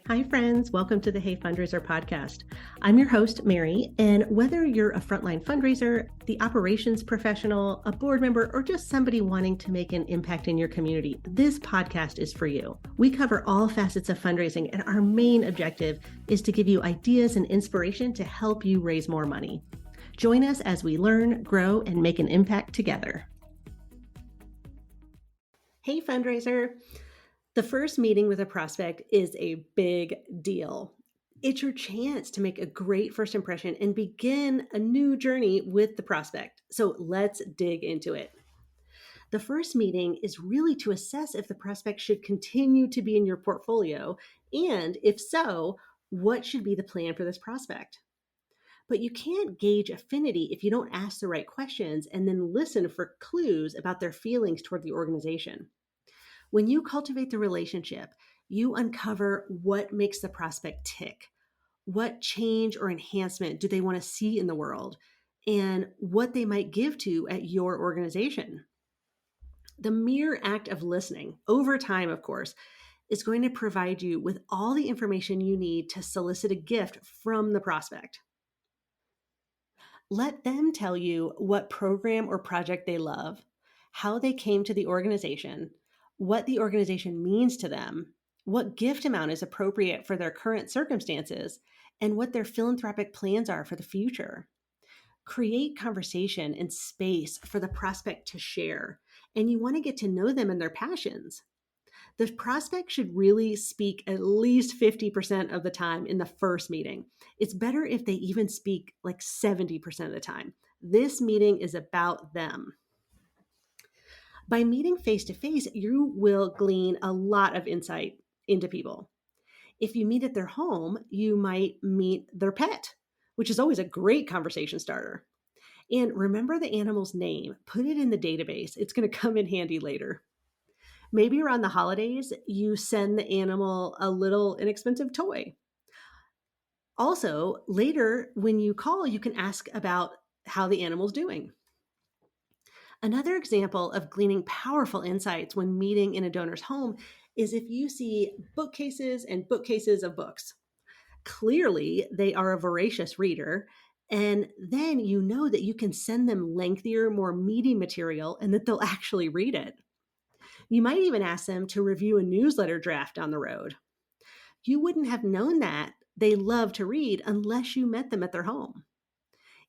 Hi, friends. Welcome to the Hey Fundraiser podcast. I'm your host, Mary, and whether you're a frontline fundraiser, the operations professional, a board member, or just somebody wanting to make an impact in your community, this podcast is for you. We cover all facets of fundraising, and our main objective is to give you ideas and inspiration to help you raise more money. Join us as we learn, grow, and make an impact together. Hey, fundraiser. The first meeting with a prospect is a big deal. It's your chance to make a great first impression and begin a new journey with the prospect. So let's dig into it. The first meeting is really to assess if the prospect should continue to be in your portfolio, and if so, what should be the plan for this prospect. But you can't gauge affinity if you don't ask the right questions and then listen for clues about their feelings toward the organization. When you cultivate the relationship, you uncover what makes the prospect tick. What change or enhancement do they want to see in the world? And what they might give to at your organization. The mere act of listening, over time, of course, is going to provide you with all the information you need to solicit a gift from the prospect. Let them tell you what program or project they love, how they came to the organization, what the organization means to them, what gift amount is appropriate for their current circumstances, and what their philanthropic plans are for the future. Create conversation and space for the prospect to share, and you want to get to know them and their passions. The prospect should really speak at least 50% of the time in the first meeting. It's better if they even speak like 70% of the time. This meeting is about them. By meeting face to face, you will glean a lot of insight into people. If you meet at their home, you might meet their pet, which is always a great conversation starter. And remember the animal's name, put it in the database. It's going to come in handy later. Maybe around the holidays, you send the animal a little inexpensive toy. Also, later when you call, you can ask about how the animal's doing. Another example of gleaning powerful insights when meeting in a donor's home is if you see bookcases and bookcases of books. Clearly, they are a voracious reader, and then you know that you can send them lengthier, more meaty material and that they'll actually read it. You might even ask them to review a newsletter draft down the road. You wouldn't have known that they love to read unless you met them at their home.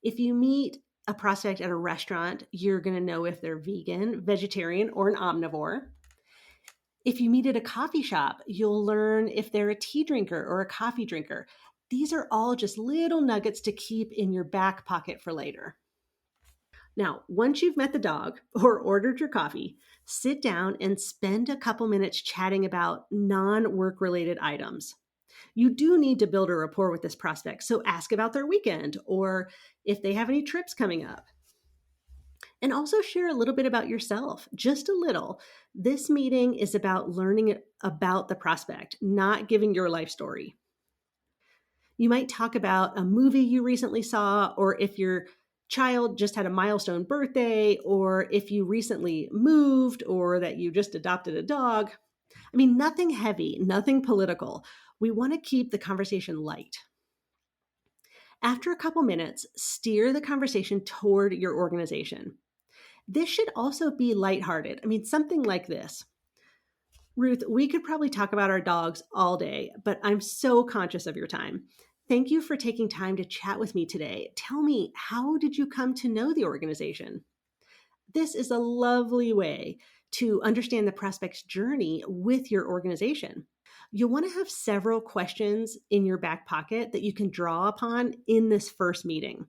If you meet a prospect at a restaurant, you're going to know if they're vegan, vegetarian, or an omnivore. If you meet at a coffee shop, you'll learn if they're a tea drinker or a coffee drinker. These are all just little nuggets to keep in your back pocket for later. Now, once you've met the dog or ordered your coffee, sit down and spend a couple minutes chatting about non-work related items. You do need to build a rapport with this prospect, so ask about their weekend or if they have any trips coming up. And also share a little bit about yourself, just a little. This meeting is about learning about the prospect, not giving your life story. You might talk about a movie you recently saw, or if your child just had a milestone birthday, or if you recently moved, or that you just adopted a dog. I mean, nothing heavy, nothing political. We want to keep the conversation light. After a couple minutes, steer the conversation toward your organization. This should also be lighthearted. I mean, something like this. Ruth, we could probably talk about our dogs all day, but I'm so conscious of your time. Thank you for taking time to chat with me today. Tell me, how did you come to know the organization? This is a lovely way to understand the prospect's journey with your organization. You'll want to have several questions in your back pocket that you can draw upon in this first meeting.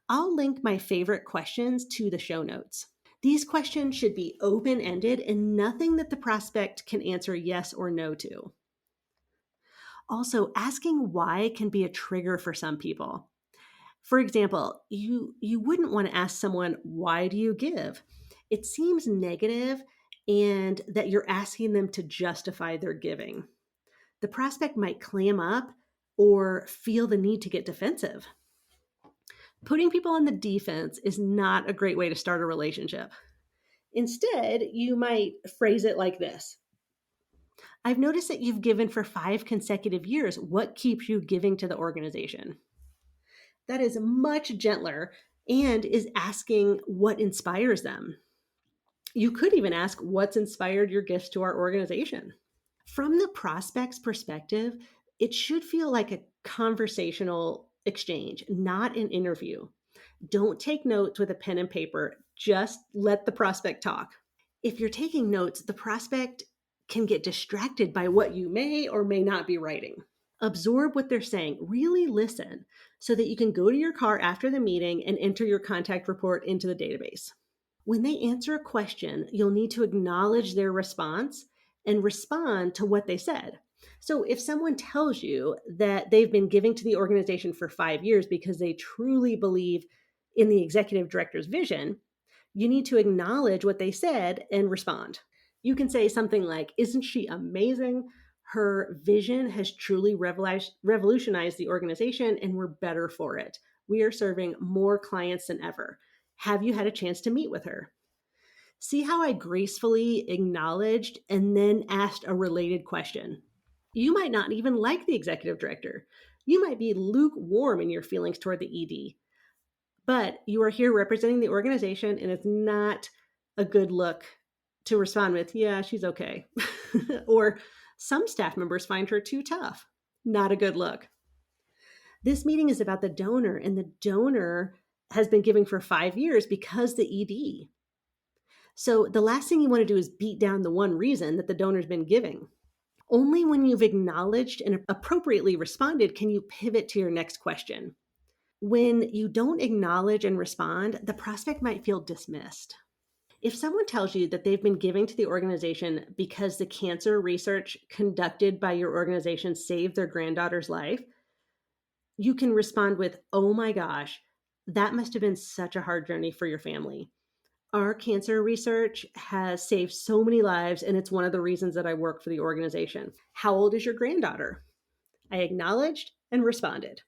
I'll link my favorite questions to the show notes. These questions should be open-ended and nothing that the prospect can answer yes or no to. Also, asking why can be a trigger for some people. For example, you wouldn't want to ask someone, why do you give? It seems negative and that you're asking them to justify their giving. The prospect might clam up or feel the need to get defensive. Putting people on the defense is not a great way to start a relationship. Instead, you might phrase it like this. I've noticed that you've given for 5 consecutive years. What keeps you giving to the organization? That is much gentler and is asking what inspires them. You could even ask what's inspired your gifts to our organization. From the prospect's perspective, it should feel like a conversational exchange, not an interview. Don't take notes with a pen and paper. Just let the prospect talk. If you're taking notes, the prospect can get distracted by what you may or may not be writing. Absorb what they're saying. Really listen so that you can go to your car after the meeting and enter your contact report into the database. When they answer a question, you'll need to acknowledge their response and respond to what they said. So if someone tells you that they've been giving to the organization for 5 years because they truly believe in the executive director's vision, you need to acknowledge what they said and respond. You can say something like, "Isn't she amazing? Her vision has truly revolutionized the organization, and we're better for it. We are serving more clients than ever. Have you had a chance to meet with her?" See how I gracefully acknowledged and then asked a related question. You might not even like the executive director. You might be lukewarm in your feelings toward the ED, but you are here representing the organization, and it's not a good look to respond with, "Yeah, she's okay." Or, "Some staff members find her too tough." Not a good look. This meeting is about the donor, and the donor has been giving for 5 years because the ED. So the last thing you want to do is beat down the one reason that the donor's been giving. Only when you've acknowledged and appropriately responded can you pivot to your next question. When you don't acknowledge and respond, the prospect might feel dismissed. If someone tells you that they've been giving to the organization because the cancer research conducted by your organization saved their granddaughter's life, you can respond with, "Oh my gosh, that must have been such a hard journey for your family. Our cancer research has saved so many lives, and it's one of the reasons that I work for the organization. How old is your granddaughter?" I acknowledged and responded.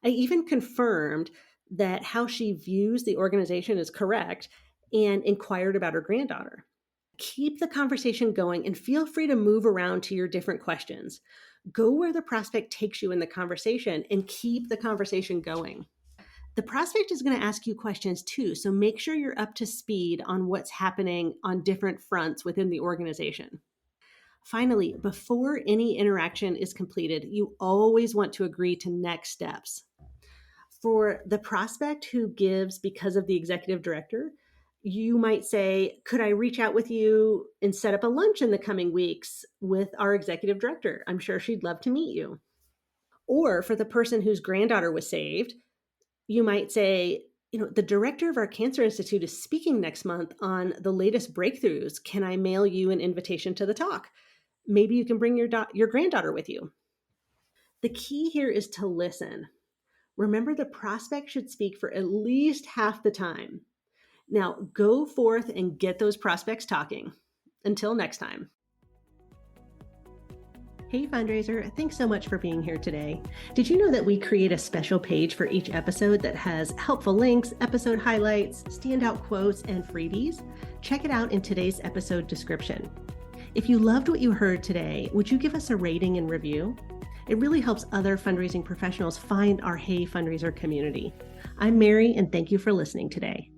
I even confirmed that how she views the organization is correct and inquired about her granddaughter. Keep the conversation going and feel free to move around to your different questions. Go where the prospect takes you in the conversation and keep the conversation going. The prospect is going to ask you questions too, so make sure you're up to speed on what's happening on different fronts within the organization. Finally, before any interaction is completed, you always want to agree to next steps. For the prospect who gives because of the executive director, you might say, "Could I reach out with you and set up a lunch in the coming weeks with our executive director? I'm sure she'd love to meet you." Or for the person whose granddaughter was saved, you might say, "The director of our cancer institute is speaking next month on the latest breakthroughs. Can I mail you an invitation to the talk? Maybe you can bring your granddaughter with you." The key here is to listen. Remember, the prospect should speak for at least half the time. Now, go forth and get those prospects talking. Until next time. Hey fundraiser, thanks so much for being here today. Did you know that we create a special page for each episode that has helpful links, episode highlights, standout quotes, and freebies? Check it out in today's episode description. If you loved what you heard today, would you give us a rating and review? It really helps other fundraising professionals find our Hey Fundraiser community. I'm Mary, and thank you for listening today.